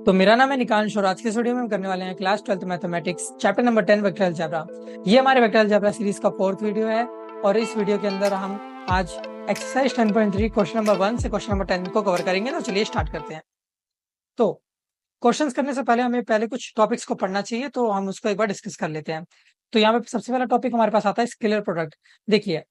तो मेरा नाम है निकांश और आज के इस वीडियो में हम करने वाले हैं class 12th mathematics chapter number 10 vector algebra. ये हमारे वेक्टर अलजेब्रा सीरीज का 4th वीडियो है और इस वीडियो के अंदर हम आज एक्सरसाइज 10.3 क्वेश्चन नंबर 1 से क्वेश्चन नंबर 10 को कवर करेंगे। तो चलिए स्टार्ट करते हैं। तो क्वेश्चंस करने से पहले हमें पहले कुछ टॉपिक्स को पढ़ना चाहिए, तो हम उसको एक बार डिस्कस कर लेते हैं। तो यहाँ पे सबसे पहला टॉपिक हमारे पास आता है स्केलर प्रोडक्ट। देखिए,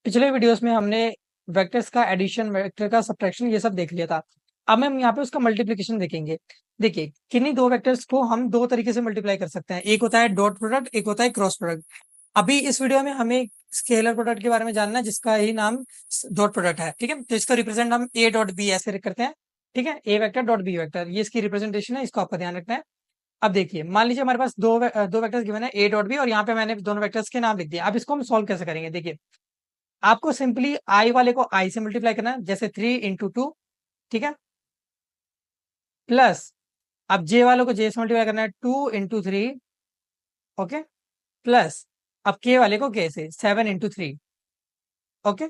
पिछले वीडियोस में हमने वेक्टर्स का एडिशन, वेक्टर का सब्ट्रैक्शन ये सब देख लिया था। अब हम यहाँ पे उसका मल्टीप्लिकेशन देखेंगे। देखिए, किन्हीं दो वेक्टर्स को हम दो तरीके से मल्टीप्लाई कर सकते हैं, एक होता है डॉट प्रोडक्ट, एक होता है क्रॉस प्रोडक्ट। अभी इस वीडियो में हमें स्केलर प्रोडक्ट के बारे में जानना है, जिसका ही नाम डॉट प्रोडक्ट है। ठीक है, तो इसका रिप्रेजेंट हम ए डॉट बी ऐसे करते हैं। ठीक है, ए वेक्टर डॉट बी वेक्टर, ये इसकी रिप्रेजेंटेशन है, इसको आपका ध्यान रखना है। अब देखिए, मान लीजिए हमारे पास दो वेक्टर्स गिवन है ए डॉट बी, और यहाँ पे मैंने दोनों वेक्टर्स के नाम लिख दिया। अब इसको हम सॉल्व कैसे करेंगे? देखिए, आपको सिंपली आई वाले को आई से मल्टीप्लाई करना है, जैसे 3 × 2। ठीक है, प्लस अब जे वालों को जे से मल्टीप्लाई करना है 2 × 3। ओके, प्लस अब के वाले को के से 7 × 3। ओके,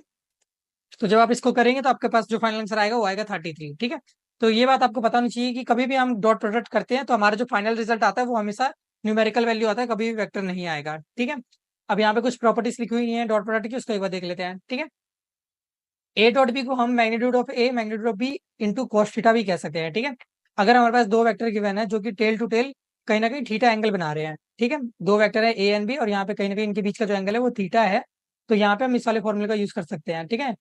तो जब आप इसको करेंगे तो आपके पास जो फाइनल आंसर आएगा वो आएगा 33। ठीक है, तो ये बात आपको पता होनी चाहिए कि कभी भी हम डॉट प्रोडक्ट करते हैं तो हमारा जो फाइनल रिजल्ट आता है वो हमेशा न्यूमेरिकल वैल्यू आता है, कभी भी वेक्टर नहीं आएगा। ठीक है, अब यहाँ पे कुछ प्रॉपर्टीज लिखी हुई है डॉट प्रोडक्ट की, उसको एक बार देख लेते हैं। ठीक है, ए डॉट बी को हम magnitude of a magnitude of b into cos theta भी कह सकते हैं। ठीक है, अगर हमारे पास दो वेक्टर गिवन है जो कि टेल टू टेल कहीं ना कहीं थीटा एंगल बना रहे हैं। ठीक है, दो वेक्टर है ए एंड बी और यहाँ पे कहीं ना कहीं इनके बीच का जो एंगल है वो थीटा है, तो यहाँ पे हम इस वाले फॉर्मूले का यूज कर सकते हैं। ठीक है,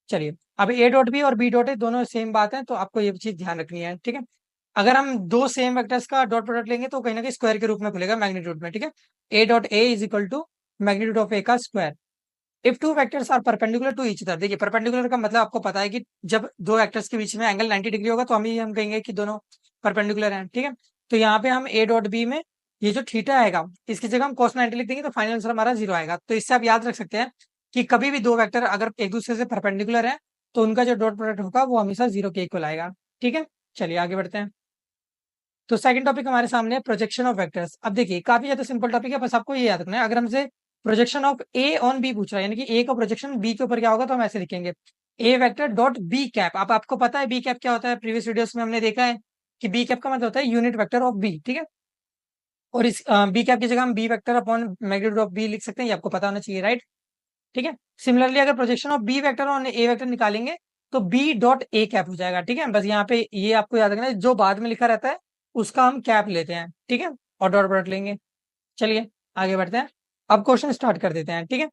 चलिए, अब ए डॉट बी और बी डॉट ए दोनों सेम बात है, तो आपको ये चीज ध्यान रखनी है। ठीक है, अगर हम दो सेम वेक्टर्स का डॉट प्रोडक्ट लेंगे तो कहीं ना कहीं स्क्वायर के रूप में खुलेगा मैग्नीट्यूड में। ठीक है, A dot A is equal to magnitude of A का square if two vectors are perpendicular to each other. देखिए, परपेंडिकुलर का मतलब आपको पता है कि जब दो वेक्टर्स के बीच में एंगल 90 डिग्री होगा तो हम कहेंगे कि दोनों परपेंडिकुलर हैं। ठीक है, तो यहाँ पे हम ए डॉट बी में ये जो थीटा आएगा इसकी जगह हम cos 90 लिख देंगे, तो फाइनल आंसर हमारा 0 आएगा। तो इससे आप याद रख सकते हैं कि कभी भी दो वेक्टर अगर एक दूसरे से परपेंडिकुलर है तो उनका जो डॉट प्रोडक्ट होगा वो हमेशा 0 के इक्वल आएगा। ठीक है, चलिए आगे बढ़ते हैं। तो सेकंड टॉपिक हमारे सामने है प्रोजेक्शन ऑफ वेक्टर्स। अब देखिए, काफी ज्यादा सिंपल टॉपिक है, बस आपको ये याद रखना है। अगर हमसे projection of a on b पूछ रहा है, यानी कि ए का प्रोजेक्शन बी के ऊपर क्या होगा, तो हम ऐसे लिखेंगे ए वेक्टर डॉट बी कैप। अब आपको पता है बी कैप क्या होता है, प्रीवियस वीडियोस में हमने देखा है कि बी कैप का मतलब होता है यूनिट वेक्टर ऑफ बी। ठीक है, और इस बी कैप की जगह हम b vector upon magnitude of b लिख सकते हैं, ये आपको पता होना चाहिए, राइट। ठीक है, सिमिलरली अगर projection of b vector on a vector निकालेंगे तो बी डॉट ए कैप हो जाएगा। ठीक है, बस यहाँ पे ये आपको याद रखना है, जो बाद में लिखा रहता है उसका हम कैप लेते हैं। ठीक है, और डॉट प्रोडक्ट लेंगे। चलिए आगे बढ़ते हैं, अब क्वेश्चन स्टार्ट कर देते हैं। ठीक है,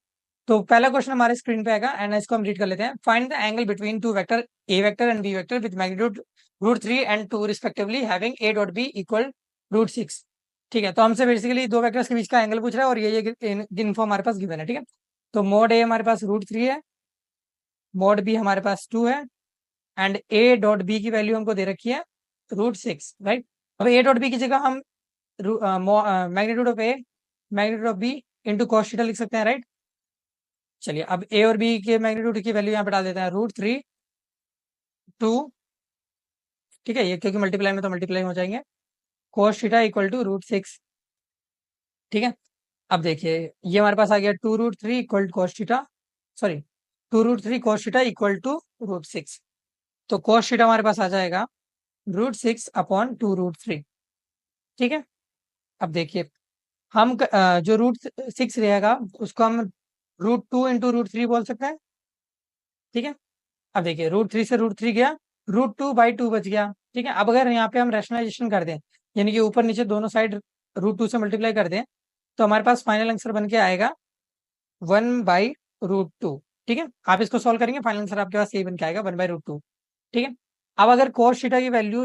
तो पहला क्वेश्चन हमारे स्क्रीन पे आएगा एंड इसको हम रीड कर लेते हैं। Find the angle between two vector a vector and b vector with magnitude √3 and 2 respectively having a dot b equal √6। ठीक है, तो हमसे बेसिकली दो वेक्टर्स के बीच का एंगल पूछ रहा है और ये इन्फो हमारे पास गिवन है। ठीक है, तो मोड ए हमारे पास √3 है, मोड बी हमारे पास 2 है, एंड ए डॉट बी की वैल्यू हमको दे रखी है √6, राइट। अब ए डॉट बी की जगह हम magnitude of a magnitude of b into cos theta लिख सकते हैं, राइट। चलिए, अब ए और बी के मैग्नीट्यूड की वैल्यू यहाँ पे डाल देते हैं √3 2। ठीक है, ये क्योंकि मल्टीप्लाई में तो मल्टीप्लाई हो जाएंगे, कॉस थीटा इक्वल टू √6। ठीक है, अब देखिए ये हमारे पास आ गया 2 √3 equal to cos theta, sorry 2 √3 cos theta equal to √6। तो कॉस थीटा हमारे पास आ जाएगा √6 अपॉन 2 √3। ठीक है, अब देखिए हम जो √6 रहेगा उसको हम √2 इंटू √3 बोल सकते हैं। ठीक है, अब देखिए √3 से √3 गया, √2/2 बच गया। ठीक है, अब अगर यहाँ पे हम रैशनलाइजेशन कर दें, यानी कि ऊपर नीचे दोनों साइड √2 से मल्टीप्लाई कर दें, तो हमारे पास फाइनल आंसर बन के आएगा 1/√2। ठीक है, आप इसको सॉल्व करेंगे, फाइनल आंसर आपके पास यही बन के आएगा 1/√2। ठीक है, अब अगर cos थीटा की वैल्यू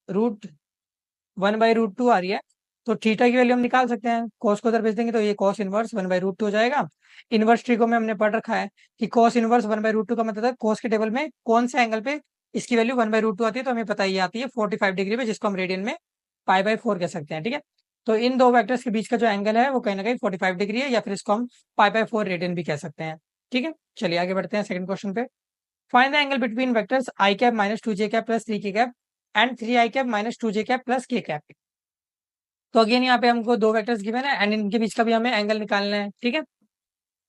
√1/√2 आ रही है तो थीटा की वैल्यू हम निकाल सकते हैं, cos को उधर भेज देंगे तो ये cos इनवर्स 1/√2 हो जाएगा। इनवर्स ट्रिको में हमने पढ़ रखा है कि cos इनवर्स 1/√2 का मतलब है cos के टेबल में कौन से एंगल पे इसकी वैल्यू 1/√2 आती है, तो हमें पता ही आती है 45 डिग्री पे, जिसको हम रेडियन में π/4 कह सकते हैं। ठीक है, तो इन दो वेक्टर्स के बीच का जो एंगल है वो कहीं ना कहीं 45 डिग्री है, या फिर इसको हम π/4 रेडियन भी कह सकते हैं। ठीक है, चलिए आगे बढ़ते हैं सेकंड क्वेश्चन पे। Find the angle between vectors I cap minus 2j cap plus 3k cap and 3i cap minus 2j cap plus k cap. तो अगेन यहाँ पे हमको दो वेक्टर्स गिवन है एंड इनके बीच का भी हमें एंगल निकालना है। ठीक है,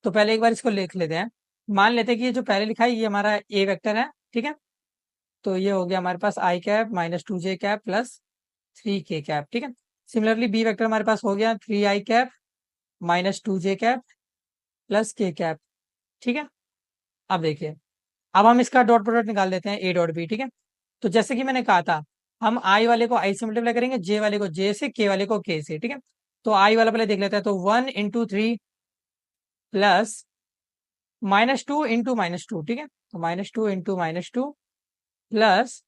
तो पहले एक बार इसको लिख लेते हैं। मान लेते हैं कि ये जो पहले लिखा है ये हमारा ए वेक्टर है। ठीक है, तो ये हो गया हमारे पास i cap minus 2j cap plus three k cap, ठीक है। सिमिलरली बी वेक्टर हमारे पास हो गया three i cap minus two j cap plus k cap, ठीक है। अब देखिए, अब हम इसका डॉट प्रोडक्ट निकाल देते हैं ए डॉट बी, ठीक है। तो जैसे कि मैंने कहा था, हम आई वाले को आई से मल्टीप्लाई करेंगे, जे वाले को जे से, के वाले को के से, ठीक है। तो आई वाला पहले देख लेते हैं, तो 1 × 3 प्लस -2 × -2, ठीक है। तो -2 × -2 प्लस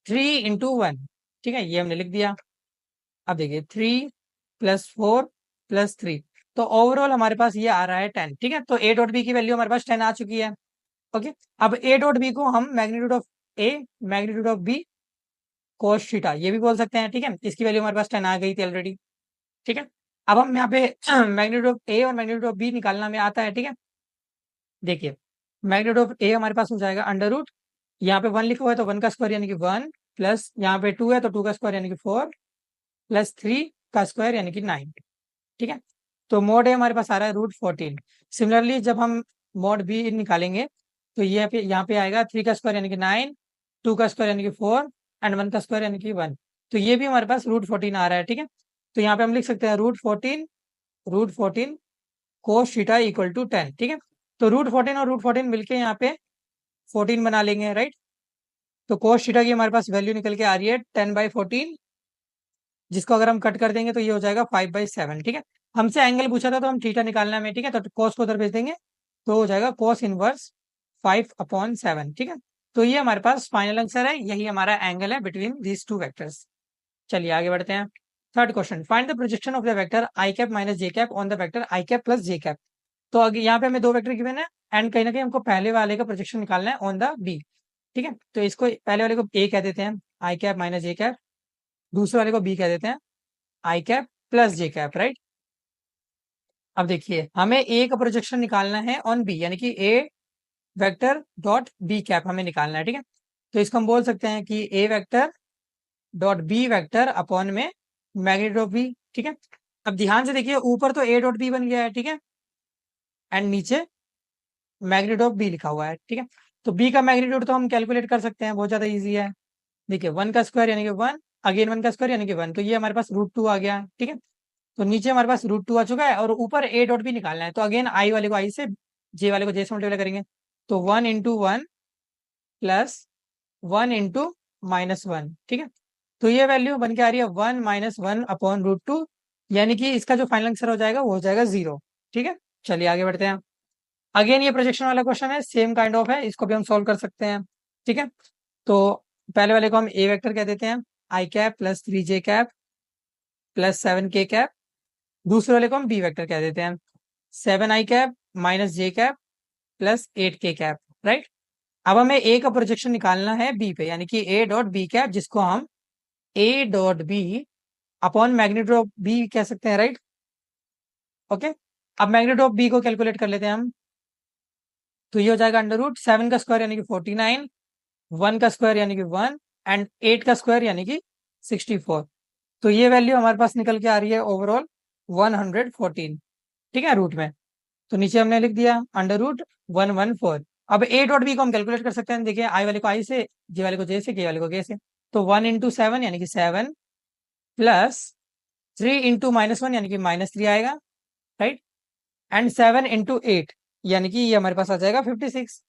3 × 1, ठीक है, ये हमने लिख दिया। अब देखिए 3 + 4 + 3, तो ओवरऑल हमारे पास ये आ रहा है 10, ठीक है। तो ए डॉट बी की वैल्यू हमारे पास 10 आ चुकी है। ओके, अब ए डॉट बी को हम magnitude of a magnitude of b cos theta ये भी बोल सकते हैं, ठीक है। इसकी वैल्यू हमारे पास 10 आ गई थी ऑलरेडी, ठीक है। अब हम यहाँ पे मैग्नीट्यूड ऑफ ए और मैग्नीट्यूड ऑफ बी निकालना में आता है, ठीक है। देखिए, मैग्नीट्यूड ऑफ ए हमारे पास हो जाएगा अंडर रूट, यहाँ पे 1 लिखा हुआ है तो 1 का स्क्वायर यानी कि 1, प्लस यहाँ पे 2 है तो 2 का स्क्वायर यानी कि 4, प्लस 3 का स्क्वायर यानी कि 9, ठीक है। तो मोड ए हमारे पास आ रहा है √14। सिमिलरली जब हम मोड बी निकालेंगे तो ये पे यहाँ पे आएगा 3 का स्क्वायर यानी कि 9, 2 का स्क्वायर यानी कि 4 एंड 1 का स्क्वायर यानी कि 1। तो ये भी हमारे पास √14 आ रहा है, ठीक है। तो यहाँ पे हम लिख सकते हैं √14 कोस थीटा इक्वल टू 10, ठीक है। तो √14 और √14 मिलके यहाँ पे 14 बना लेंगे, राइट। तो कोस थीटा की हमारे पास वैल्यू निकल के आ रही है 10/14, जिसको अगर हम कट कर देंगे तो ये हो जाएगा 5/7, ठीक है। हमसे एंगल पूछा था तो हम थीटा निकालना है, ठीक है। तो कोस को उधर भेज देंगे तो हो जाएगा कोस इनवर्स 5/7, ठीक है। तो ये हमारे पास फाइनल आंसर है, यही हमारा एंगल है बिटवीन दीज टू वेक्टर्स। चलिए आगे बढ़ते हैं। Third question, find the projection of the vector I cap minus J cap on the vector I cap plus J cap. तो अगर यहाँ पे हमें दो वेक्टर गिवन है एंड कहीं ना कहीं हमको पहले वाले का प्रोजेक्शन निकालना है ऑन द बी, ठीक है। तो इसको पहले वाले को ए कह देते हैं, आई कैप माइनस जे कैप। दूसरे वाले को बी कह देते हैं, आई कैप प्लस जे कैप, राइट। अब देखिए, हमें ए का प्रोजेक्शन निकालना है ऑन बी, यानी कि ए वेक्टर डॉट बी कैप हमें निकालना है, ठीक है। तो इसको हम बोल सकते हैं कि ए vector dot B vector upon में मैग्नीट्यूड ऑफ बी, ठीक है। अब ध्यान से देखिए, ऊपर तो ए डॉट बी बन गया है, ठीक है, एंड नीचे मैग्नीट्यूड ऑफ बी लिखा हुआ है, ठीक है। तो बी का मैग्नीट्यूड तो हम कैलकुलेट कर सकते हैं, बहुत ज्यादा इजी है। देखिए 1 का स्क्वायर यानी कि 1, अगेन 1 का स्क्वायर यानी कि 1, तो ये हमारे पास √2 आ गया, ठीक है। तो नीचे हमारे पास √2 आ चुका है और ऊपर ए डॉट भी निकालना है, तो अगेन आई वाले को आई से, जे वाले को जे से मल्टीप्लाई करेंगे। तो 1 × 1 प्लस 1 × -1, ठीक है। तो ये वैल्यू बन के आ रही है 1 - 1/√2, यानी कि इसका जो फाइनल आंसर हो जाएगा वो हो जाएगा 0, ठीक है। चलिए आगे बढ़ते हैं। अगेन ये प्रोजेक्शन वाला क्वेश्चन है, सेम काइंड ऑफ है, इसको भी हम सॉल्व कर सकते हैं, ठीक है। तो पहले वाले को हम ए वेक्टर कह देते हैं, आई कैप प्लस 3 जे कैप प्लस 7 के कैप। दूसरे वाले को हम बी वेक्टर कह देते हैं, 7 आई कैप माइनस जे कैप प्लस 8 के कैप, राइट। अब हमें ए का प्रोजेक्शन निकालना है बी पे, यानी कि ए डॉट बी कैप, जिसको हम a dot b upon magnitude of b कह सकते हैं, राइट। ओके, अब मैग्नीट्यूड ऑफ बी को कैलकुलेट कर लेते हैं हम। तो ये हो जाएगा √7 का स्क्वायर यानी कि 49, 1 का स्क्वायर यानी कि 1 एंड 8 का स्क्वायर यानी कि 64। तो ये वैल्यू हमारे पास निकल के आ रही है ओवरऑल 114, ठीक है, रूट में। तो नीचे हमने लिख दिया √114। अब ए डॉट बी को हम कैलकुलेट कर सकते हैं, देखिए आई वाले को आई से, जे वाले को जे से, के वाले को के से। तो 1 × 7 यानी कि 7 प्लस 3 × -1 यानी कि -3 आएगा, राइट। एंड 7 × 8 यानी कि ये हमारे पास आ जाएगा 56।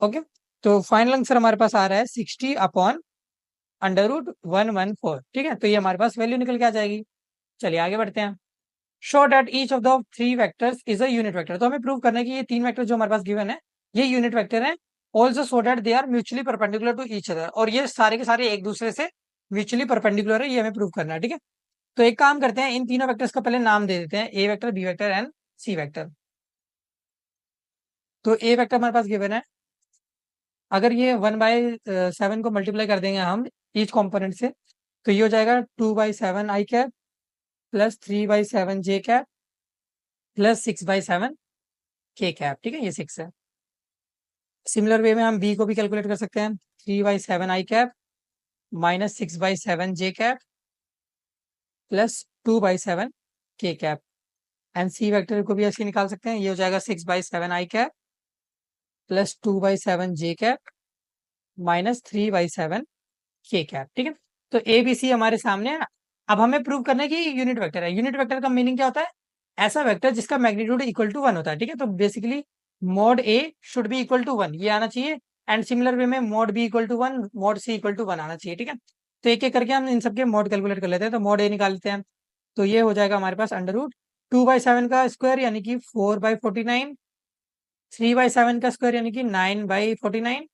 ओके, तो फाइनल आंसर हमारे पास आ रहा है 60/√114, ठीक है। तो ये हमारे पास वैल्यू निकल के आ जाएगी। चलिए आगे बढ़ते हैं। Show that each of the three vectors is a unit vector. तो हमें प्रूव करना है कि ये तीन वेक्टर जो हमारे पास गिवन है ये यूनिट वेक्टर है। Also show that they are mutually perpendicular to each other, और ये सारे के सारे एक दूसरे से म्यूचुअली परपेंडिकुलर है, ये हमें प्रूव करना है, ठीक है। तो एक काम करते हैं, इन तीनों वेक्टर्स का पहले नाम दे देते हैं, A vector, B vector and C vector. तो ए वेक्टर हमारे पास गिवन है, अगर ये 1/7 को मल्टीप्लाई कर देंगे हम ईच कॉम्पोनेंट से, तो ये हो जाएगा 2/7 आई कैप प्लस 3/7 जे कैप प्लस 6/7 के कैप, ठीक है, ये 6 है। सिमिलर वे में हम बी को भी कैलकुलेट कर सकते हैं, 3/7 आई कैप माइनस 6/7 जे कैप प्लस 2/7 के कैप। एंड सी वेक्टर को भी ऐसे निकाल सकते हैं, ये हो जाएगा 6/7 आई कैप प्लस 2/7 जे कैप माइनस 3/7 के कैप, ठीक है। तो ए बी सी हमारे सामने है। अब हमें प्रूव करना है कि यूनिट वेक्टर है। यूनिट वेक्टर का मीनिंग क्या होता है? ऐसा वेक्टर जिसका मैग्नीट्यूड इक्वल टू वन होता है। ठीक है, तो basically mod a should be equal to one, ये आना चाहिए। एंड सिमिलर वे में mod b equal to one, mod c equal to one आना चाहिए। ठीक है, तो एक एक करके हम इन सबके मॉड कैलकुलेट कर लेते हैं। तो मॉड ए निकाल लेते हैं। तो ये हो जाएगा हमारे पास अंडर रूट 2/7 का स्क्वायर यानी कि 4/49, 3/7 का स्क्वायर यानी कि 9/49,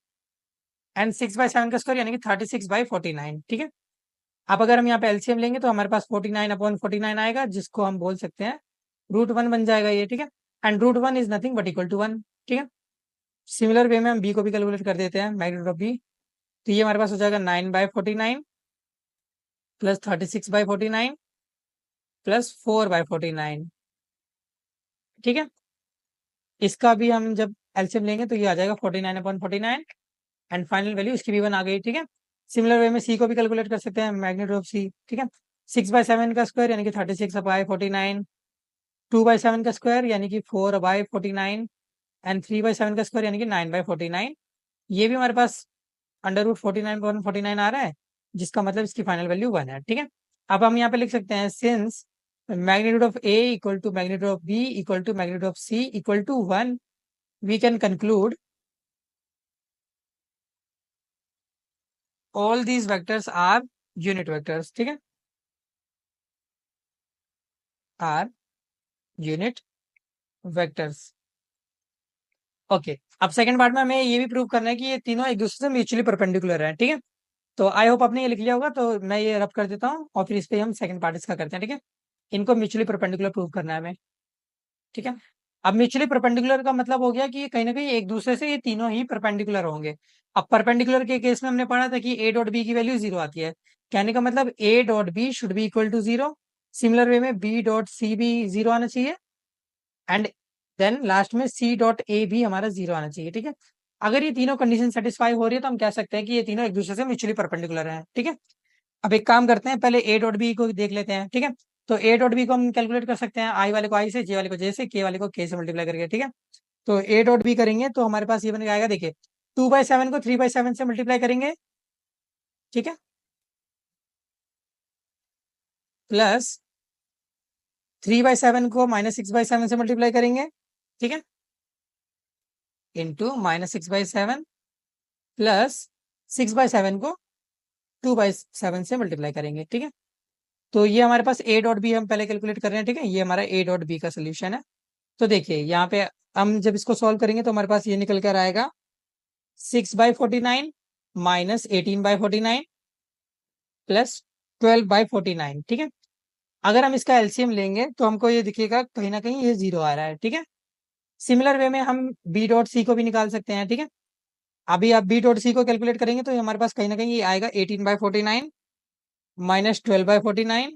एंड 6/7 का स्क्वायर यानी कि 36/49। ठीक है, अब अगर हम यहाँ पे एलसीएम लेंगे तो हमारे पास 49/49 आएगा, जिसको हम बोल सकते हैं रूट वन बन जाएगा ये। ठीक है, and root one is nothing but equal to one. ठीक है, सिमिलर वे में हम बी को भी कैलकुलेट कर देते हैं, मैग्नीट्यूड ऑफ बी। तो ये हमारे पास हो जाएगा 9/49 प्लस 36/49 प्लस 4/49। ठीक है, इसका भी हम जब एलसीएम लेंगे तो ये आ जाएगा 49/49, एंड फाइनल वैल्यू इसकी भी वन आ गई। ठीक है, सिमिलर वे में सी को भी कैलकुलेट कर सकते हैं, मैग्नीट्यूड ऑफ सी। ठीक है, 6/7 का स्क्वायर यानी कि 36/49, 2/7 का स्क्वायर यानी कि 4/49, एंड 3/7 का स्क्वायर यानी कि 9/49। ये भी हमारे पास अंडर रूट 49/49 आ रहा है, जिसका मतलब इसकी फाइनल वैल्यू वन है। ठीक है, अब हम यहाँ पे लिख सकते हैं since magnitude of a equal to magnitude of b equal to magnitude of c equal to one, we can conclude all these vectors are unit vectors। ठीक है, are unit vectors। ओके, अब सेकंड पार्ट में हमें ये भी prove करना है कि ये तीनों एक दूसरे से म्यूचुअली परपेंडिकुलर है। ठीक है, तो आई होप आपने ये लिख लिया होगा, तो मैं ये रब कर देता हूँ और फिर इस पे हम सेकंड पार्ट इसका करते हैं। ठीक है, इनको म्यूचुअली परपेंडिकुलर प्रूव करना है हमें। ठीक है, अब म्यूचुअली परपेंडिकुलर का मतलब हो गया कि ये कहीं ना कहीं एक दूसरे से ये तीनों ही परपेंडिकुलर होंगे। अब परपेंडिकुलर के केस में हमने पढ़ा था कि ए डॉट बी की वैल्यू जीरो आती है, कहने का मतलब a dot b should be equal to zero. Similar way में बी डॉट सी भी जीरो आना चाहिए, एंड देन लास्ट में सी डॉट ए भी हमारा जीरो आना चाहिए। ठीक है, अगर ये तीनों कंडीशन सेटिस्फाई हो रही है तो हम कह सकते हैं कि ये तीनों एक दूसरे से म्यूचुअली परपेंडिकुलर हैं। ठीक है, अब एक काम करते हैं, पहले ए डॉट बी को देख लेते हैं। ठीक है, तो ए डॉट बी को हम कैलकुलेट कर सकते हैं, आई वाले को आई से, जे वाले को जे से, के वाले को के से मल्टीप्लाई करके। ठीक है, तो ए डॉट बी करेंगे तो हमारे पास ये बन के आएगा, देखिए 2/7 को 3/7 से मल्टीप्लाई करेंगे। ठीक है, प्लस 3/7 को -6/7 से मल्टीप्लाई करेंगे। ठीक है, इंटू -6/7 प्लस 6/7 को 2/7 से मल्टीप्लाई करेंगे। ठीक है, तो ये हमारे पास ए डॉट बी हम पहले कैलकुलेट कर रहे हैं। ठीक है, ये हमारा ए डॉट बी का सोल्यूशन है। तो देखिए यहाँ पे हम जब इसको सॉल्व करेंगे तो हमारे पास ये निकल कर आएगा 6/49 -18/49 प्लस 12/49। ठीक है, अगर हम इसका एलसीएम लेंगे तो हमको ये दिखेगा कहीं ना कहीं ये जीरो आ रहा है। ठीक है, सिमिलर वे में हम बी डॉट सी को भी निकाल सकते हैं। ठीक है, अभी आप बी डॉट सी को कैलकुलेट करेंगे तो ये हमारे पास कहीं ना कहीं ये आएगा 18/49 -12/49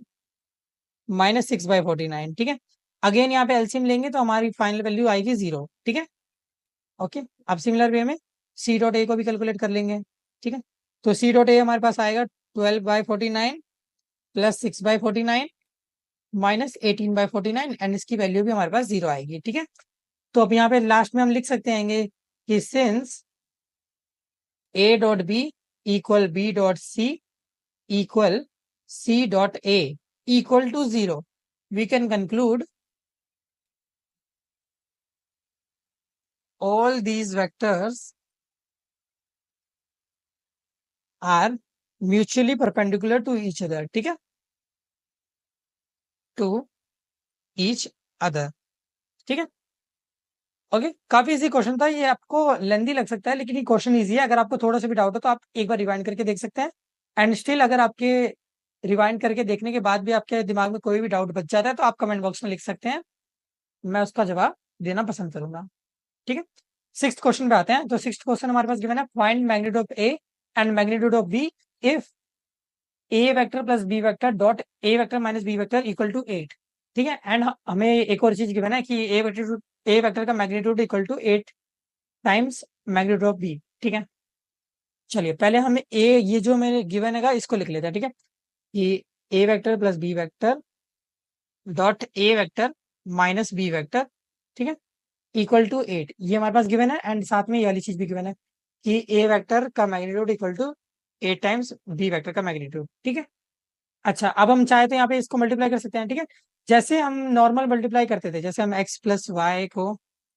-6/49। ठीक है, अगेन यहाँ पे एलसीएम लेंगे तो हमारी फाइनल वैल्यू आएगी जीरो। ठीक है, ओके, अब सिमिलर वे में सी डॉट ए को भी कैलकुलेट कर लेंगे। ठीक है, तो सी डॉट ए हमारे पास आएगा 12/49 प्लस 6/49 -18/49, एंड इसकी वैल्यू भी हमारे पास जीरो आएगी। ठीक है, तो अब यहाँ पे लास्ट में हम लिख सकते हैं कि since a dot b equal b dot c equal c dot a equal to zero, we can conclude all these vectors are mutually perpendicular to each other। ठीक है, टू ईच अदर। ठीक है, ओके, काफी easy question था ये, आपको लेंदी लग सकता है लेकिन ये क्वेश्चन इजी है। अगर आपको थोड़ा सा भी डाउट हो तो आप एक बार रिवाइंड करके देख सकते हैं, एंड स्टिल अगर आपके रिवाइंड करके देखने के बाद भी आपके दिमाग में कोई भी डाउट बच जाता है तो आप कमेंट बॉक्स में लिख सकते हैं, मैं उसका जवाब देना पसंद करूंगा। ठीक है, सिक्स्थ क्वेश्चन पे आते हैं। तो सिक्स्थ क्वेश्चन हमारे पास गिवन है, find magnitude of a and magnitude of b if a vector plus B vector dot A vector minus B vector equal to 8। ठीक है, एंड हमें एक और चीज गिवन है कि ए वेक्टर का magnitude equal to 8 times magnitude of B. ठीक है, चलिए पहले हमें ए, ये जो मेरे गिवन है इसको लिख लेते हैं। ठीक है, कि ए vector plus B vector dot ए वेक्टर माइनस बी वेक्टर, ठीक है, इक्वल टू 8, ये हमारे पास गिवन है। एंड साथ में ये वाली चीज भी गिवन है कि ए वेक्टर का magnitude equal to 8 times B vector का मैग्नीट्यूड, ठीक है। अच्छा, अब हम चाहे तो यहाँ पे इसको मल्टीप्लाई कर सकते हैं, ठीक है। जैसे हम नॉर्मल मल्टीप्लाई करते थे, जैसे हम x प्लस वाई को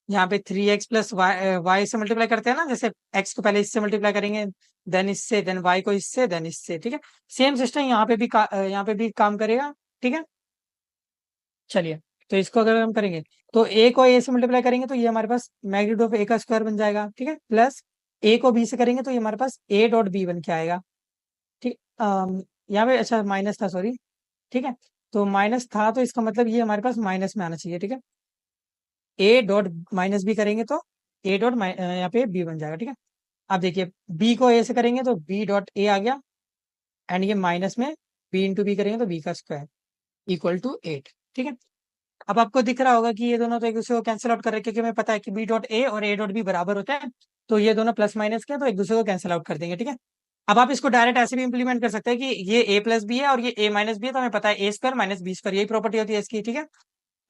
यहाँ पे 3x प्लस वाई से मल्टीप्लाई करते हैं ना, जैसे x को पहले इससे मल्टीप्लाई करेंगे, देन इससे, देन y को इससे, देन इससे, ठीक है। सेम सिस्टम यहाँ पे भी काम करेगा, ठीक है। चलिए, तो इसको अगर हम करेंगे तो a को a से मल्टीप्लाई करेंगे तो ये हमारे पास मैग्नीट्यूड ऑफ a का स्क्वायर बन जाएगा, ठीक है। प्लस a को b से करेंगे तो ये हमारे पास a डॉट b बन के आएगा, ठीक। यहाँ पे अच्छा माइनस था, सॉरी, ठीक है। तो माइनस था तो इसका मतलब ये हमारे पास माइनस में आना चाहिए, ठीक है। ए डॉट माइनस बी करेंगे तो ए डॉट यहाँ पे बी बन जाएगा, ठीक है। अब देखिए, बी को ए से करेंगे तो बी डॉट ए आ गया, एंड ये माइनस में बी इंटू बी करेंगे तो बी का स्क्वायर इक्वल टू 8, ठीक है। अब आपको दिख रहा होगा कि ये दोनों तो एक दूसरे को कैंसिल आउट कर रहे हैं, क्योंकि हमें पता है कि बी डॉट ए और ए डॉट बी बराबर होते हैं, तो ये दोनों प्लस माइनस के हैं, तो एक दूसरे को कैंसिल आउट कर देंगे, ठीक है। अब आप इसको डायरेक्ट ऐसे भी इंप्लीमेंट कर सकते हैं कि ये ए प्लस बी है और ये ए माइनस बी है, तो हमें पता है ए स्क्वायर माइनस बी स्क्वायर, यही प्रॉपर्टी होती है इसकी, ठीक है। तो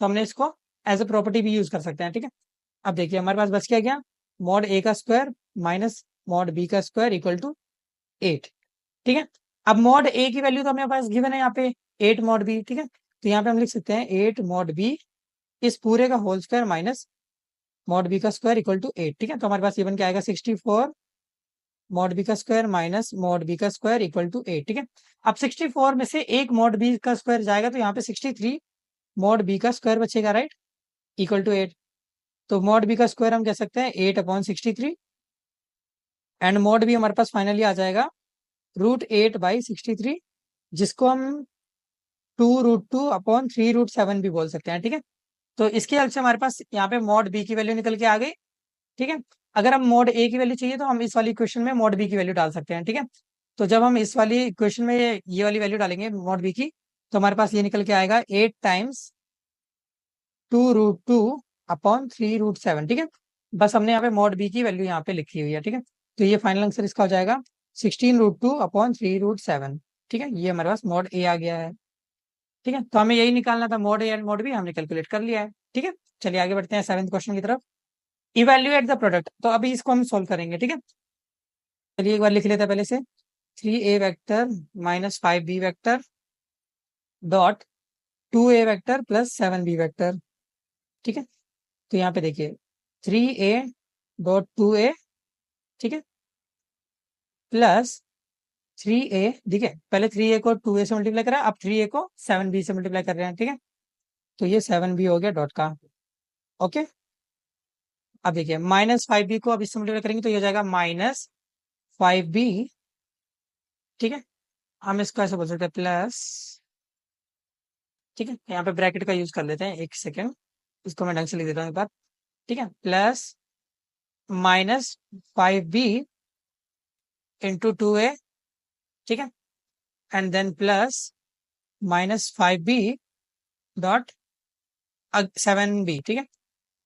हमने इसको एज ए प्रॉपर्टी भी यूज कर सकते हैं, ठीक है। अब देखिए हमारे पास बच क्या गया, मॉड ए का स्क्वायर माइनस मॉड बी का स्क्वायर इक्वल टू 8, ठीक है। अब मॉड ए की वैल्यू तो हमारे पास गिवन है यहाँ पे 8 मॉड बी, ठीक है। तो यहाँ पे हम लिख सकते हैं 8 मॉड बी इस पूरे का whole square minus mod b का स्क्वायर इक्वल टू 8, ठीक है। तो हमारे पास ये बन के आएगा 64 मॉड बी का स्क्वायर माइनस मॉड बी का स्क्वायर इक्वल टू 8, ठीक है। अब 64 में से एक मॉड बी का स्क्वायर जाएगा तो यहाँ पे 63 मॉड बी का स्क्वायर बचेगा, राइट, इक्वल टू 8। तो मॉड बी का स्क्वायर हम कह सकते हैं 8/63, एंड मॉड बी हमारे पास फाइनली आ जाएगा √8/63, जिसको हम 2√2/3√7 भी बोल सकते हैं, ठीक है। तो इसके हेल्प से हमारे पास यहाँ पे मॉड बी की वैल्यू निकल के आ गई, ठीक है। अगर हम मॉड ए की वैल्यू चाहिए तो हम इस वाली इक्वेशन में मॉड बी की वैल्यू डाल सकते हैं, ठीक है। तो जब हम इस वाली इक्वेशन में ये वाली वैल्यू डालेंगे मॉड बी की, तो हमारे पास ये निकल के आएगा 8 टाइम्स 2√2/3√7, ठीक है। बस हमने यहाँ पे मॉड बी की वैल्यू यहाँ पे लिखी हुई है, ठीक है। तो ये फाइनल आंसर इसका हो जाएगा 16√2/3√7, ठीक है। ये हमारे पास मॉड ए आ गया है, ठीक है। तो हमें यही निकालना था, mod a and mod b हमने कैलकुलेट कर लिया है, ठीक है। चलिए आगे बढ़ते हैं 7th क्वेश्चन की तरफ। इवेल्युएट द प्रोडक्ट, तो अभी इसको हम सोल्व करेंगे, ठीक है। चलिए एक बार लिख लेते हैं पहले से, 3a vector minus 5b vector dot 2a vector plus 7b vector, ठीक है। तो यहाँ पे देखिए 3a.2a, ठीक है, प्लस 3a, ठीक है। पहले 3a को 2a से मल्टीप्लाई करा, अब 3a को 7b से मल्टीप्लाई कर रहे हैं, ठीक है। तो ये 7b हो गया डॉट का, ओके। अब देखिए -5b को अब इससे मल्टीप्लाई करेंगे तो ये हो जाएगा -5b, ठीक है। हम इसको ऐसे बोल सकते हैं प्लस, ठीक है। यहाँ पे ब्रैकेट का यूज कर लेते हैं, एक सेकेंड, इसको मैं ढंग से लिख देता हूँ एक बार, ठीक है। प्लस -5b इंटू 2a, ठीक है, and then plus -5b dot 7b, ठीक है।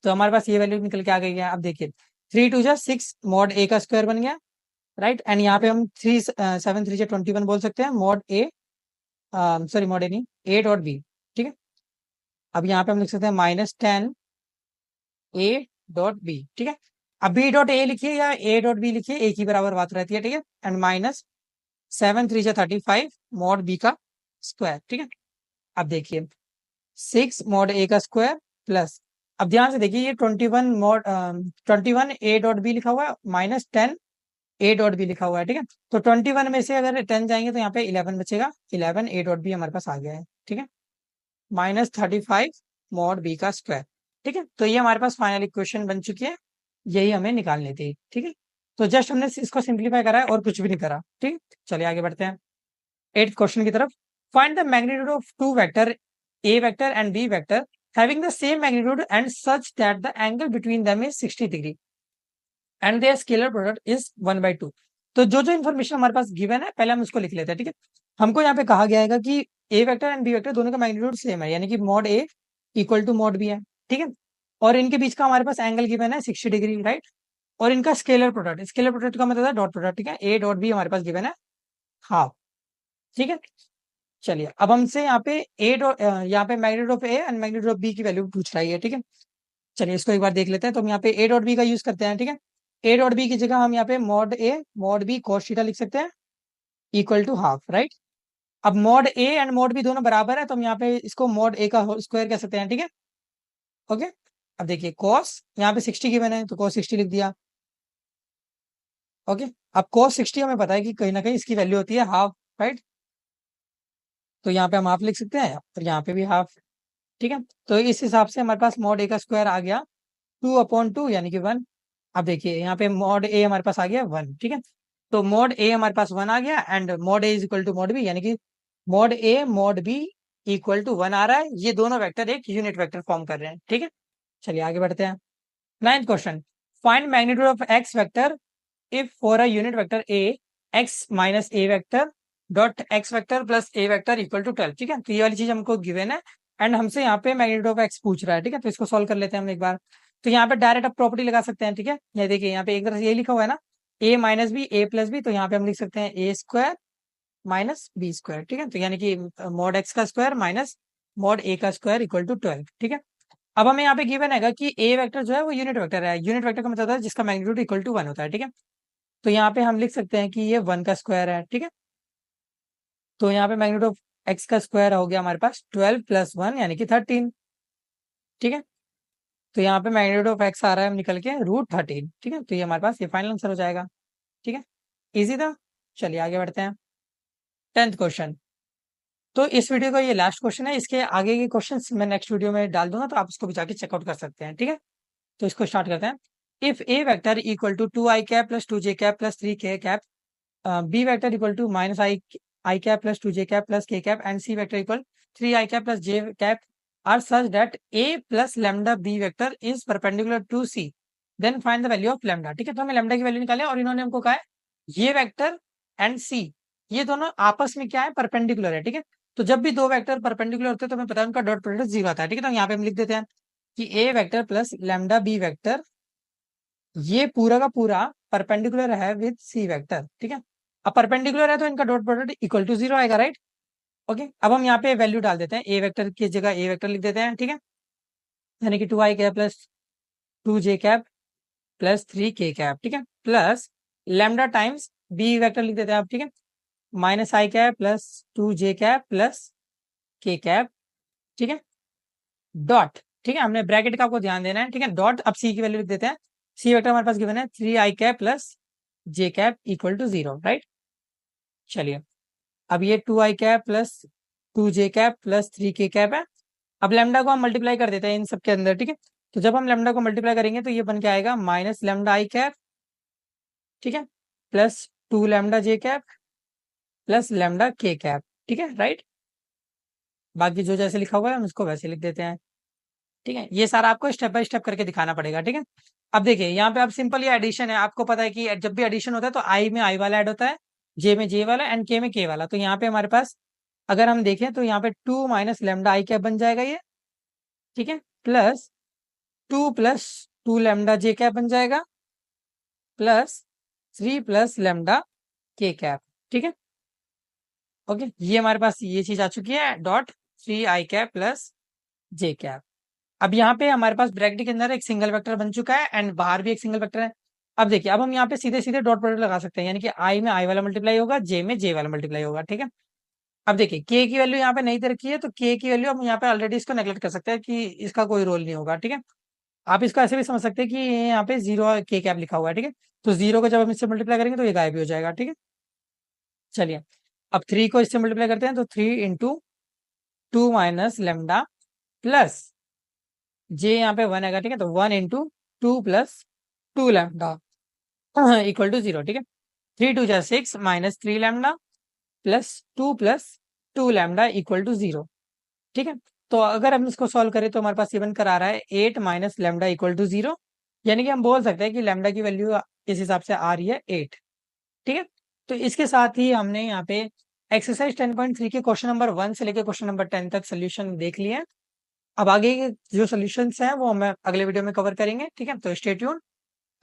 तो हमारे पास ये वैल्यू निकल के आ गई है। अब देखिए 3×2 = 6 मॉड ए का स्क्वायर बन गया, राइट। एंड यहाँ पे हम 7×3 = 21 बोल सकते हैं मॉड ए, सॉरी मॉड ए नहीं, ए डॉट बी, ठीक है। अब यहाँ पे हम लिख सकते हैं -10 ए डॉट बी, ठीक है। अब बी डॉट ए लिखिए या ए डॉट बी लिखिए, एक ही बराबर बात रहती है, ठीक है। एंड -7×3 = 35 मॉड बी का स्क्वायर, ठीक है। अब देखिए 6 मॉड ए का स्क्वायर प्लस, अब ध्यान से देखिए ये 21 ए डॉट बी लिखा हुआ है, -10 ए डॉट बी लिखा हुआ है, ठीक है। तो 21 में से अगर 10 जाएंगे तो यहाँ पे 11 बचेगा, 11 ए डॉट बी हमारे पास आ गया है, ठीक है। -35 मॉड बी का स्क्वायर, ठीक है। तो ये हमारे पास फाइनल इक्वेशन बन चुकी है, यही हमें निकालनी थी, ठीक है। तो जस्ट हमने इसको सिंप्लीफाई करा है और कुछ भी नहीं करा, ठीक है। चलिए आगे बढ़ते हैं 8th क्वेश्चन की तरफ। Find the magnitude of two vector a vector and b vector having the same magnitude and such that the angle between them is 60 degree and their scalar product is 1/2। तो जो जो information हमारे पास given है पहले हम उसको लिख लेते हैं, ठीक है। हमको यहाँ पे कहा गया है कि ए वेक्टर एंड बी वेक्टर दोनों का मैग्नीट्यूड सेम है, यानी कि mod a equal to mod b है, ठीक है। और इनके बीच का हमारे पास एंगल गिवन है 60 डिग्री, राइट। और इनका स्केलर प्रोडक्ट का मतलब है डॉट प्रोडक्ट, ठीक है। ए डॉट बी हमारे पास गिवन है हाफ, ठीक है। चलिए अब हमसे यहाँ पे यहाँ पे magnitude of a and magnitude of b की वैल्यू पूछ रही है, ठीक है। चलिए इसको एक बार देख लेते हैं। तो हम यहाँ पे ए डॉट बी का यूज करते हैं, ठीक है। ए डॉट बी की जगह हम यहाँ पे mod a mod b cos theta लिख सकते हैं, इक्वल टू हाफ, राइट। अब mod a and mod b दोनों बराबर है, तो हम यहाँ पे इसको मॉड ए का स्क्वायर कह सकते हैं, ठीक है। ओके, अब देखिए कॉस यहाँ पे 60 गिवन है, तो cos 60 लिख दिया। ओके, अब cos 60 हमें पता है कि कहीं ना कहीं इसकी वैल्यू होती है हाफ, राइट। तो यहाँ पे हम हाफ लिख सकते हैं और यहाँ पे भी हाफ, ठीक है। तो इस हिसाब से हमारे पास मॉड ए का स्क्वायर आ गया 2/2 यानी कि 1। अब देखिए यहाँ पे मॉड ए हमारे पास आ गया 1, ठीक है। तो मॉड ए हमारे पास 1 आ गया and mod a is equal to mod b, यानी कि mod a mod b equal to 1 आ रहा है। ये दोनों वेक्टर एक यूनिट वेक्टर फॉर्म कर रहे हैं, ठीक है। चलिए आगे बढ़ते हैं। 9th question, find magnitude of x vector if for a unit vector a x minus a vector dot x vector plus a vector equal to 12, ठीक है। तो ये वाली चीज हमको गिवन है एंड हमसे यहाँ पे मैग्नीट्यूड ऑफ एक्स पूछ रहा है, ठीक है। तो इसको सॉल्व कर लेते हैं हम एक बार। तो यहाँ पे डायरेक्ट आप प्रॉपर्टी लगा सकते हैं, ठीक है। ये देखिए यहाँ पे एक तरह से ये लिखा हुआ है ना, ए माइनस बी ए प्लस बी, तो यहाँ पे हम लिख सकते हैं ए स्क्वायर माइनस बी स्क्वायर, ठीक है। तो यानी कि मॉड एक्स का स्क्वायर माइनस मॉड ए का स्क्वायर इक्वल टू 12, ठीक है। अब हमें यहाँ पे गिवन है कि ए वेक्टर जो है वो यूनिट वेक्टर है। यूनिट वेक्टर का मतलब होता है जिसका मैग्नीट्यूड इक्वल टू 1 होता है, ठीक है। तो यहाँ पे हम लिख सकते हैं कि ये 1 का स्क्वायर है, ठीक है। तो यहाँ पे मैग्नीट्यूड ऑफ एक्स का स्क्वायर हो गया हमारे पास 12 प्लस 1 यानी कि 13, ठीक है। तो यहाँ पे मैग्नीट्यूड ऑफ एक्स आ रहा है निकल के √13, ठीक है। तो ये हमारे पास ये फाइनल आंसर हो जाएगा, ठीक है। इजी था। चलिए आगे बढ़ते हैं। 10th क्वेश्चन, तो इस वीडियो का ये लास्ट क्वेश्चन है। इसके आगे के क्वेश्चंस मैं नेक्स्ट वीडियो में डाल दूंगा, तो आप उसको भी जाके चेकआउट कर सकते हैं, ठीक है। तो इसको स्टार्ट करते हैं। If a vector equal to 2i cap plus 2j cap plus 3k cap, b vector equal to minus i cap plus 2j cap plus k cap and C vector equal 3i cap plus j cap are such that a plus lambda B vector is perpendicular to c, then find the value of lambda, ठीक है। तो हमें lambda की value निकाले और इन्होंने हमको कहा है ये वेक्टर एंड सी ये दोनों आपस में क्या है, परपेंडिकुलर है, ठीक है। तो जब भी दो वेक्टर परपेंडिकुलर होते हैं तो हमें पता है उनका डॉट प्रोडक्ट 0 आता है, ठीक है। तो यहाँ पे हम लिख देते हैं कि ए vector plus lambda B vector ये पूरा का पूरा परपेंडिकुलर है विद सी वेक्टर, ठीक है। अब परपेंडिकुलर है तो इनका डॉट प्रोडक्ट इक्वल टू 0 आएगा, राइट। ओके, अब हम यहाँ पे वैल्यू डाल देते हैं, ए वेक्टर की जगह ए वेक्टर लिख देते हैं, ठीक है। यानी कि 2i cap plus 2j cap plus 3k cap, ठीक है, plus lambda times B vector लिख देते हैं आप, ठीक है। Minus i cap plus 2j cap plus k cap, ठीक है, डॉट, ठीक है। हमने ब्रैकेट का आपको ध्यान देना है, ठीक है। डॉट, अब सी की वैल्यू लिख देते हैं। सी वेक्टर हमारे पास गिवन है 3i cap plus j cap equal to 0, right. चलिए, अब ये 2i cap plus 2j cap plus 3k cap है। अब लैम्डा को हम मल्टीप्लाई कर देते हैं इन सब के अंदर, ठीक है। तो जब हम लैम्डा को मल्टीप्लाई करेंगे तो ये बन के आएगा माइनस लैम्डा आई कैप, ठीक है, प्लस 2 लैम्डा जे कैप प्लस लैम्डा के कैप, ठीक है, राइट। बाकी जो जैसे लिखा हुआ है हम इसको वैसे लिख देते हैं, ठीक है। ये सारा आपको स्टेप बाय स्टेप करके दिखाना पड़ेगा, ठीक है। अब देखिए यहाँ पे अब सिंपल ये एडिशन है। आपको पता है कि जब भी एडिशन होता है तो आई में आई वाला ऐड होता है, जे में जे वाला एंड के में के वाला। तो यहाँ पे हमारे पास अगर हम देखें तो यहाँ पे 2 माइनस लैम्डा आई कैप बन जाएगा ये, ठीक है, प्लस 2 प्लस 2 लैम्डा जे कैप बन जाएगा प्लस 3 प्लस लैम्डा के कैप, ठीक है। ओके, ये हमारे पास ये चीज आ चुकी है डॉट 3i कैप प्लस जे कैप। अब यहाँ पे हमारे पास ब्रैकेट के अंदर एक सिंगल वेक्टर बन चुका है एंड बाहर भी एक सिंगल वेक्टर है। अब देखिए अब हम यहाँ पे सीधे सीधे डॉट प्रोडक्ट लगा सकते हैं, यानी कि आई में आई वाला मल्टीप्लाई होगा, जे में जे वाला मल्टीप्लाई होगा, ठीक है। अब देखिए के की वैल्यू यहाँ पे नहीं दे रखी है, तो के की वैल्यू हम यहाँ पे ऑलरेडी इसको नेगलेक्ट कर सकते हैं कि इसका कोई रोल नहीं होगा, ठीक है। आप इसको ऐसे भी समझ सकते हैं कि यहाँ पे 0 के कैप लिखा हुआ है, ठीक है। तो 0 को जब हम इससे मल्टीप्लाई करेंगे तो ये गायब भी हो जाएगा, ठीक है। चलिए, अब 3 को इससे मल्टीप्लाई करते हैं तो 3 into 2 minus lambda plus j यहाँ पे 1 आएगा, ठीक है। तो 1 into 2 plus 2 lambda equal to 0, ठीक है। 3 2 जा 6 minus 3 lambda plus 2 plus 2 lambda equal to 0, ठीक है। तो अगर हम इसको सॉल्व करें तो हमारे पास ये बनकर आ रहा है 8 माइनस लैम्डा इक्वल टू 0, यानी कि हम बोल सकते हैं कि लैम्डा की वैल्यू इस हिसाब से आ रही है 8, ठीक है। तो इसके साथ ही हमने यहाँ पे एक्सरसाइज 10.3 के क्वेश्चन नंबर 1 से लेकर क्वेश्चन नंबर 10 तक सोल्यूशन देख लिए हैं। अब आगे के जो सोल्यूशंस हैं वो हम अगले वीडियो में कवर करेंगे, ठीक है। तो stay tune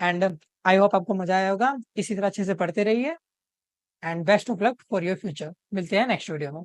and I hope आपको मजा आया होगा। इसी तरह अच्छे से पढ़ते रहिए and best of luck for your future. मिलते हैं नेक्स्ट वीडियो में।